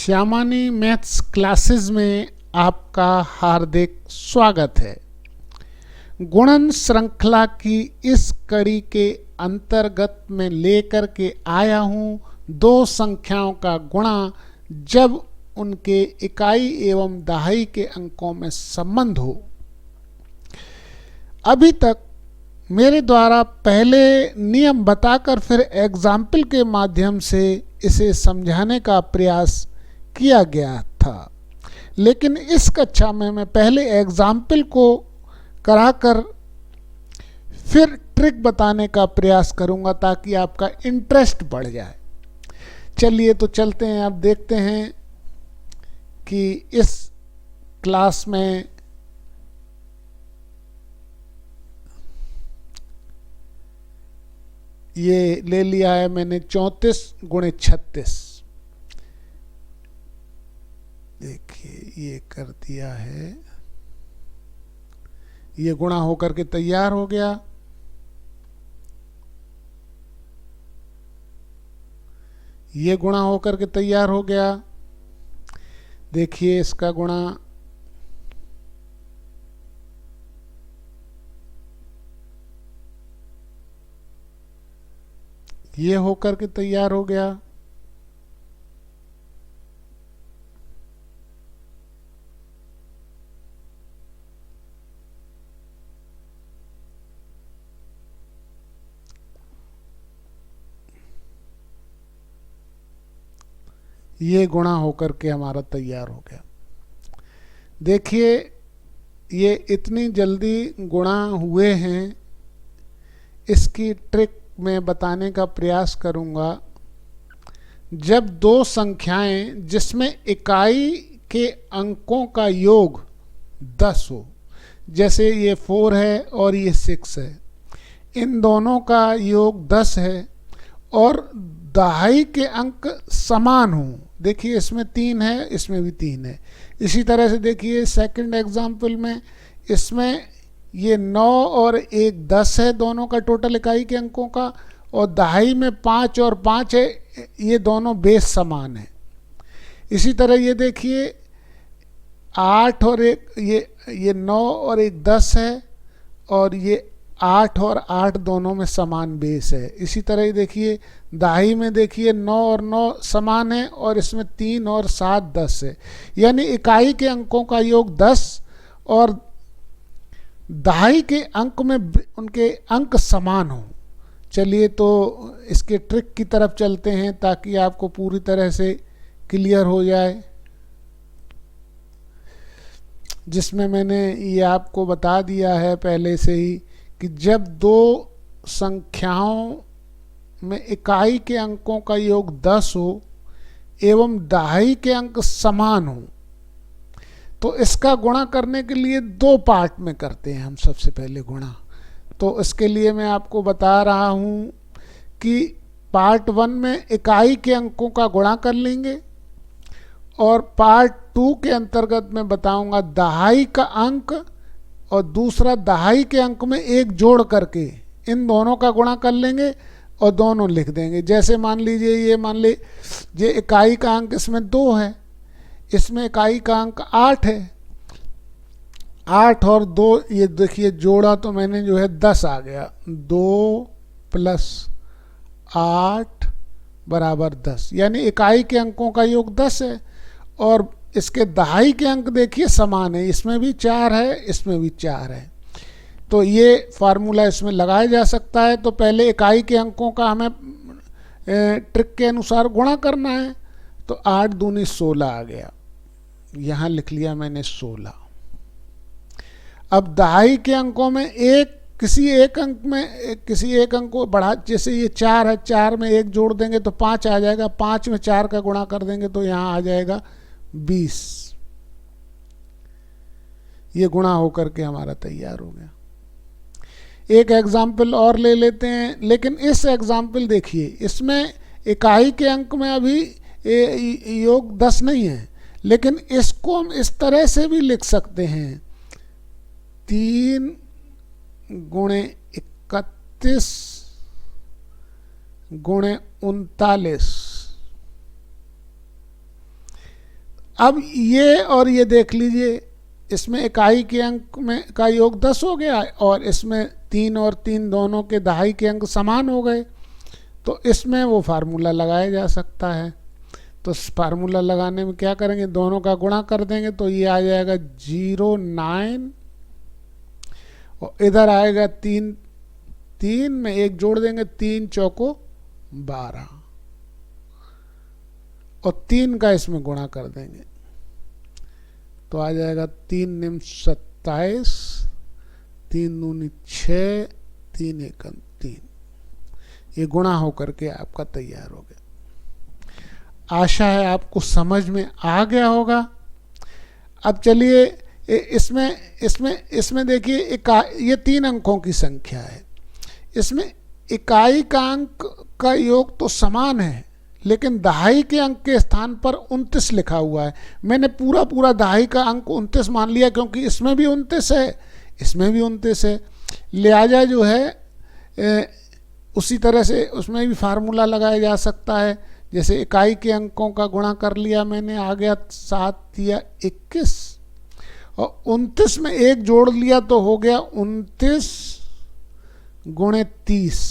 श्यामानी maths classes में आपका हार्दिक स्वागत है। गुणन श्रृंखला की इस कड़ी के अंतर्गत में लेकर के आया हूँ दो संख्याओं का गुणा जब उनके इकाई एवं दहाई के अंकों में संबंध हो। अभी तक मेरे द्वारा पहले नियम बताकर फिर एग्जाम्पल के माध्यम से इसे समझाने का प्रयास किया गया था, लेकिन इस कक्षा में मैं पहले एग्जाम्पल को कराकर फिर ट्रिक बताने का प्रयास करूंगा ताकि आपका इंटरेस्ट बढ़ जाए। चलिए तो चलते हैं, अब देखते हैं कि इस क्लास में ये ले लिया है मैंने 34 गुणे 36। देखिए ये कर दिया है, ये गुणा होकर के तैयार हो गया। ये गुणा होकर के तैयार हो गया। देखिए इसका गुणा ये होकर के तैयार हो गया। ये गुणा होकर के हमारा तैयार हो गया। देखिए ये इतनी जल्दी गुणा हुए हैं, इसकी ट्रिक मैं बताने का प्रयास करूंगा। जब दो संख्याएं जिसमें इकाई के अंकों का योग 10 हो, जैसे ये 4 है और ये 6 है, इन दोनों का योग 10 है और दहाई के अंक समान हो। देखिए इसमें 3 है, इसमें भी 3 है। इसी तरह से देखिए सेकंड एग्जाम्पल में इसमें ये 9 और 1 10 है, दोनों का टोटल इकाई के अंकों का, और दहाई में 5 और 5 है, ये दोनों बेस समान है। इसी तरह ये देखिए 8 और 1 ये 9 और 1 10 है, और ये 8 और 8 दोनों में समान बेस है। इसी तरह ये देखिए दहाई में देखिए 9 और 9 समान है, और इसमें 3 और 7 10 है। यानी इकाई के अंकों का योग 10 और दहाई के अंक में उनके अंक समान हो। चलिए तो इसके ट्रिक की तरफ चलते हैं ताकि आपको पूरी तरह से क्लियर हो जाए, जिसमें मैंने ये आपको बता दिया है पहले से ही कि जब दो संख्याओं में इकाई के अंकों का योग 10 हो एवं दहाई के अंक समान हो, तो इसका गुणा करने के लिए दो पार्ट में करते हैं हम सबसे पहले गुणा। तो इसके लिए मैं आपको बता रहा हूँ कि पार्ट 1 में इकाई के अंकों का गुणा कर लेंगे, और पार्ट 2 के अंतर्गत मैं बताऊंगा दहाई का अंक और दूसरा दहाई के अंक में एक जोड़ करके इन दोनों का गुणा कर लेंगे और दोनों लिख देंगे। जैसे मान लीजिए ये मान लीजिए इकाई का अंक इसमें 2 है, इसमें इकाई का अंक 8 है। 8 और 2 ये देखिए जोड़ा तो मैंने जो है 10 आ गया। 2 + 8 = 10, यानी इकाई के अंकों का योग 10 है, और इसके दहाई के अंक देखिए समान है, इसमें भी 4 है, इसमें भी 4 है। तो ये फार्मूला इसमें लगाया जा सकता है। तो पहले इकाई के अंकों का हमें ट्रिक के अनुसार गुणा करना है। तो 8 दूनी 16 आ गया, यहाँ लिख लिया मैंने 16। अब दहाई के अंकों में किसी एक अंक को बढ़ा, जैसे ये 4 है, 4 में 1 जोड़ देंगे तो 5 आ जाएगा, 5 में 4 का गुणा कर देंगे तो यहाँ आ जाएगा 20। ये गुणा होकर के हमारा तैयार हो गया। एक एग्जाम्पल और ले लेते हैं, लेकिन इस एग्जाम्पल देखिए इसमें इकाई के अंक में अभी योग 10 नहीं है, लेकिन इसको हम इस तरह से भी लिख सकते हैं 3 गुणे 31 गुणे 39। अब ये और ये देख लीजिए, इसमें इकाई के अंक में का योग 10 हो गया और इसमें 3 और 3 दोनों के दहाई के अंक समान हो गए। तो इसमें वो फार्मूला लगाया जा सकता है। तो फार्मूला लगाने में क्या करेंगे, दोनों का गुणा कर देंगे तो ये आ जाएगा 09 और इधर आएगा 3, 3 में 1 जोड़ देंगे, 3 चौको 12 और 3 का इसमें गुणा कर देंगे तो आ जाएगा 3 निम 27, 3 दूनी 6, 3 एकम 3। ये गुणा होकर के आपका तैयार हो गया। आशा है आपको समझ में आ गया होगा। अब चलिए इसमें इसमें इसमें देखिए, ये 3 अंकों की संख्या है। इसमें इकाई का अंक का योग तो समान है, लेकिन दहाई के अंक के स्थान पर 29 लिखा हुआ है। मैंने पूरा दहाई का अंक 29 मान लिया, क्योंकि इसमें भी 29 है, इसमें भी 29 है। लिहाजा जो है उसी तरह से उसमें भी फार्मूला लगाया जा सकता है। जैसे इकाई के अंकों का गुणा कर लिया मैंने, आ गया 7 या 21 और 29 में 1 जोड़ लिया तो हो गया 29 गुणे 30।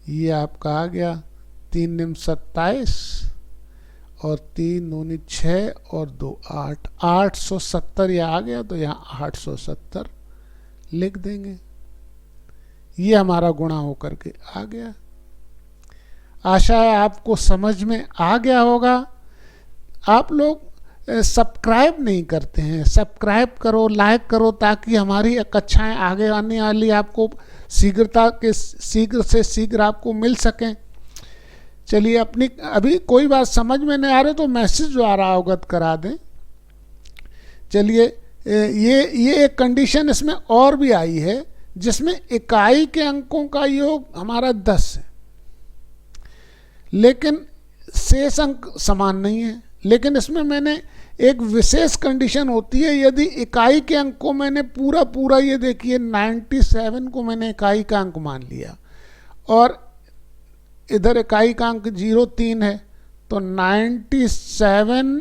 ये आपका आ गया 3 निम 27 और 3 दूनी 6 और 2 8, 870 ये आ गया। तो यहाँ 870 लिख देंगे। ये हमारा गुणा होकर के आ गया। आशा है आपको समझ में आ गया होगा। आप लोग सब्सक्राइब नहीं करते हैं, सब्सक्राइब करो, लाइक करो, ताकि हमारी कक्षाएं आगे आने वाली आपको शीघ्र से शीघ्र आपको मिल सकें। चलिए, अपनी अभी कोई बात समझ में नहीं आ रही तो मैसेज द्वारा अवगत करा दें। चलिए, ये एक कंडीशन इसमें और भी आई है, जिसमें इकाई के अंकों का योग हमारा 10 है, लेकिन शेष अंक समान नहीं है। लेकिन इसमें मैंने एक विशेष कंडीशन होती है, यदि इकाई के अंक को मैंने पूरा ये देखिए 97 को मैंने इकाई का अंक मान लिया और इधर इकाई का अंक 03 है, तो 97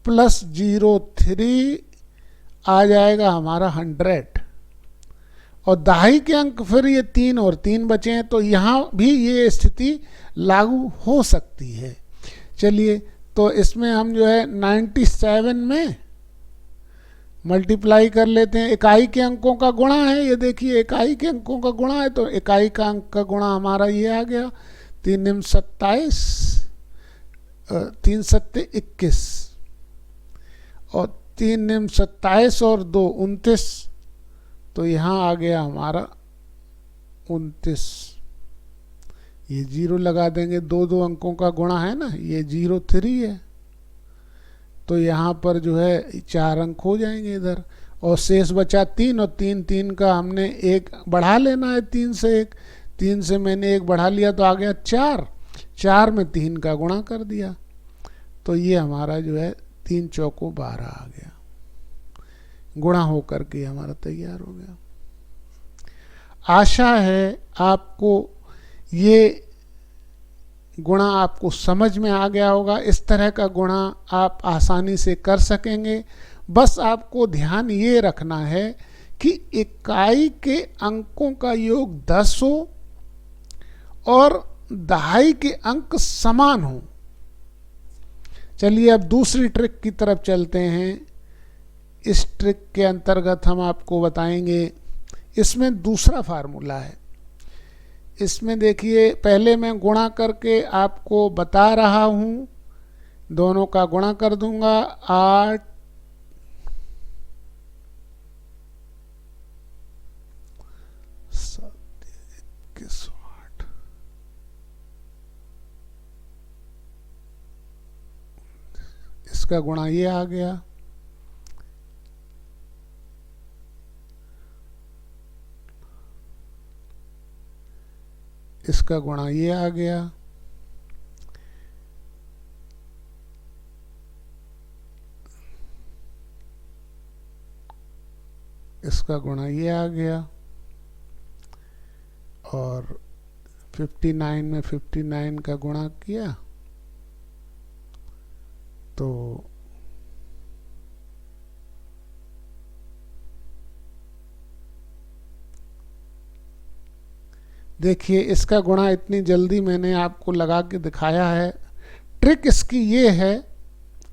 प्लस 03 आ जाएगा हमारा 100 और दहाई के अंक फिर ये 3 और 3 बचे हैं। तो यहाँ भी ये स्थिति लागू हो सकती है। चलिए, तो इसमें हम जो है 97 में मल्टीप्लाई कर लेते हैं। इकाई के अंकों का गुणा है, ये देखिए इकाई के अंकों का गुणा है, तो इकाई का अंक का गुणा हमारा ये आ गया 3 निम 27, 3 सत्ते 21 और 3 निम 27 और 2 29, तो यहाँ आ गया हमारा 29। ये 0 लगा देंगे, 2 अंकों का गुणा है ना, ये 03 है, तो यहाँ पर जो है 4 अंक हो जाएंगे इधर और शेष बचा 3 और 3 का हमने 1 बढ़ा लेना है, 3 से 1, 3 से मैंने 1 बढ़ा लिया तो आ गया 4, 4 में 3 का गुणा कर दिया तो ये हमारा जो है 3 चौको 12 आ गया। गुणा होकर के हमारा तैयार हो गया। आशा है आपको ये गुणा आपको समझ में आ गया होगा। इस तरह का गुणा आप आसानी से कर सकेंगे। बस आपको ध्यान ये रखना है कि इकाई के अंकों का योग 10 हो और दहाई के अंक समान हो। चलिए, अब दूसरी ट्रिक की तरफ चलते हैं। इस ट्रिक के अंतर्गत हम आपको बताएंगे, इसमें दूसरा फार्मूला है। इसमें देखिए, पहले मैं गुणा करके आपको बता रहा हूं, दोनों का गुणा कर दूंगा। 8 इसका गुणा ये आ गया, इसका गुणा ये आ गया, इसका गुणा ये आ गया और 59 में 59 का गुणा किया तो देखिए, इसका गुणा इतनी जल्दी मैंने आपको लगा के दिखाया है। ट्रिक इसकी ये है,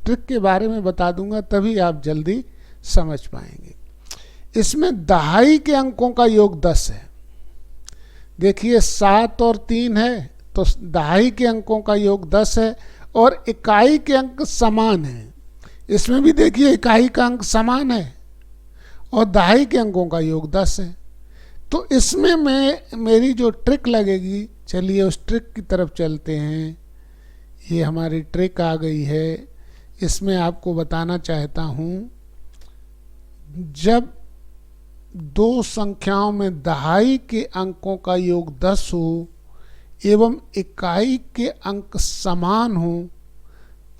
ट्रिक के बारे में बता दूंगा तभी आप जल्दी समझ पाएंगे। इसमें दहाई के अंकों का योग 10 है। देखिए 7 और 3 है तो दहाई के अंकों का योग 10 है और इकाई के अंक समान है। इसमें भी देखिए इकाई का अंक समान है और दहाई के अंकों का योग 10 है। तो इसमें मेरी जो ट्रिक लगेगी, चलिए उस ट्रिक की तरफ चलते हैं। ये हमारी ट्रिक आ गई है। इसमें आपको बताना चाहता हूँ, जब दो संख्याओं में दहाई के अंकों का योग 10 हो एवं इकाई के अंक समान हो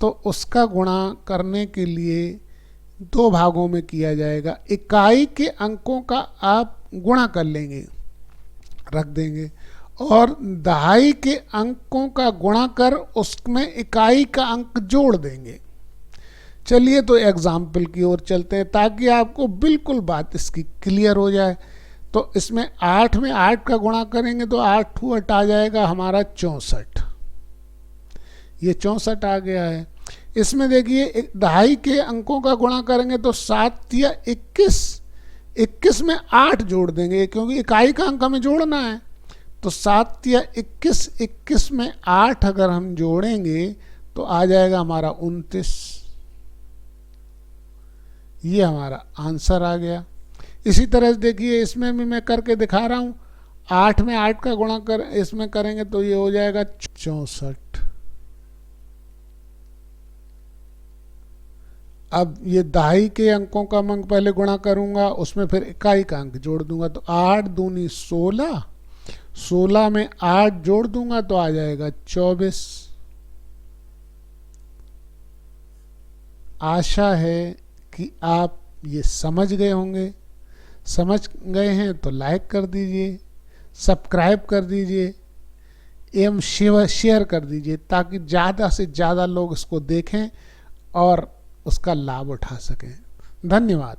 तो उसका गुणा करने के लिए दो भागों में किया जाएगा। इकाई के अंकों का आप गुणा कर लेंगे, रख देंगे, और दहाई के अंकों का गुणा कर उसमें इकाई का अंक जोड़ देंगे। चलिए तो एग्जाम्पल की ओर चलते हैं ताकि आपको बिल्कुल बात इसकी क्लियर हो जाए। तो इसमें 8 में 8 का गुणा करेंगे तो 8 हुट आ जाएगा हमारा 64। ये 64 आ गया है। इसमें देखिए दहाई के अंकों का गुणा करेंगे तो 7 या 21, 21 में 8 जोड़ देंगे क्योंकि इकाई का अंक हमें जोड़ना है। तो 7 या 21, 21 में 8 अगर हम जोड़ेंगे तो आ जाएगा हमारा 29। ये हमारा आंसर आ गया। इसी तरह से देखिए इसमें भी मैं करके दिखा रहा हूँ। 8 में 8 का गुणा कर इसमें करेंगे तो ये हो जाएगा 64। अब ये दहाई के अंकों का अंक पहले गुणा करूंगा, उसमें फिर इकाई का अंक जोड़ दूंगा तो 8 दूनी 16, 16 में 8 जोड़ दूंगा तो आ जाएगा 24। आशा है कि आप ये समझ गए होंगे। समझ गए हैं तो लाइक कर दीजिए, सब्सक्राइब कर दीजिए एवं शेयर कर दीजिए ताकि ज़्यादा से ज़्यादा लोग इसको देखें और उसका लाभ उठा सकें। धन्यवाद।